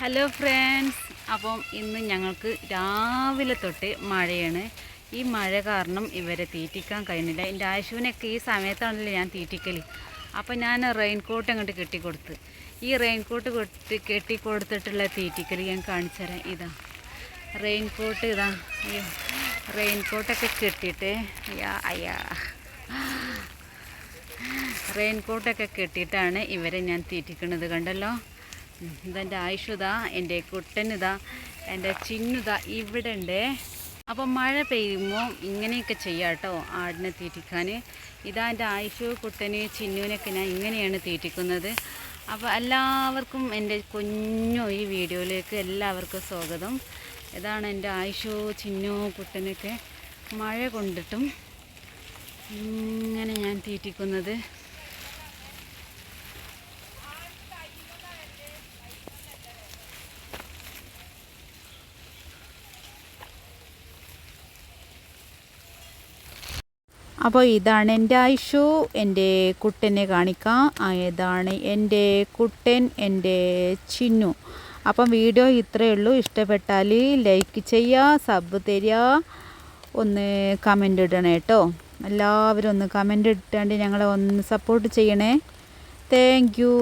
Hello friends, അപ്പം ഇന്ന് ഞങ്ങൾക്ക് രാവിലെ തൊട്ട് മഴയാണ്. ഈ മഴ കാരണം ഇവരെ തീറ്റിക്കാൻ കഴിഞ്ഞില്ല. എൻ്റെ ആശുവിനൊക്കെ ഈ സമയത്താണല്ലോ ഞാൻ തീറ്റിക്കൽ. അപ്പം ഞാൻ റെയിൻകോട്ട് അങ്ങോട്ട് കെട്ടിക്കൊടുത്ത്. ഈ റെയിൻകോട്ട് കെട്ടിക്കൊടുത്തിട്ടുള്ള തീറ്റിക്കൽ ഞാൻ കാണിച്ചു തരാം. ഇതാ റെയിൻകോട്ട്, ഇതാ റെയിൻകോട്ടൊക്കെ കെട്ടിയിട്ട് റെയിൻകോട്ടൊക്കെ കെട്ടിയിട്ടാണ് ഇവരെ ഞാൻ തീറ്റിക്കുന്നത്. കണ്ടല്ലോ, ഇതെൻ്റെ ആയുഷുതാ, എൻ്റെ കുട്ടനിതാ, എൻ്റെ ചിന്നുതാ ഇവിടെ ഉണ്ട്. അപ്പം മഴ പെയ്യുമ്പോൾ ഇങ്ങനെയൊക്കെ ചെയ്യാം കേട്ടോ ആടിനെ തീറ്റിക്കാൻ. ഇതാ എൻ്റെ ആയുഷു, കുട്ടന്, ചിന്നുവിനൊക്കെ ഞാൻ ഇങ്ങനെയാണ് തീറ്റിക്കുന്നത്. അപ്പോൾ എല്ലാവർക്കും എൻ്റെ കുഞ്ഞു ഈ വീഡിയോയിലേക്ക് എല്ലാവർക്കും സ്വാഗതം. ഇതാണ് എൻ്റെ ആയുഷു, ചിന്നു, കുട്ടനൊക്കെ മഴ കൊണ്ടിട്ടും ഇങ്ങനെ ഞാൻ തീറ്റിക്കുന്നത്. അപ്പോൾ ഇതാണ് എൻ്റെ ആയുഷു, എൻ്റെ കുട്ടനെ കാണിക്കാം. ഇതാണ് എൻ്റെ കുട്ടൻ, എൻ്റെ ചിന്നു. അപ്പം വീഡിയോ ഇത്രയേ ഉള്ളൂ. ഇഷ്ടപ്പെട്ടാൽ ലൈക്ക് ചെയ്യുക, സബ് തരിക, ഒന്ന് കമൻ്റ് ഇടണേ കേട്ടോ. എല്ലാവരും ഒന്ന് കമൻ്റ് ഇട്ടാണ്ട് ഞങ്ങളെ ഒന്ന് സപ്പോർട്ട് ചെയ്യണേ. Thank you.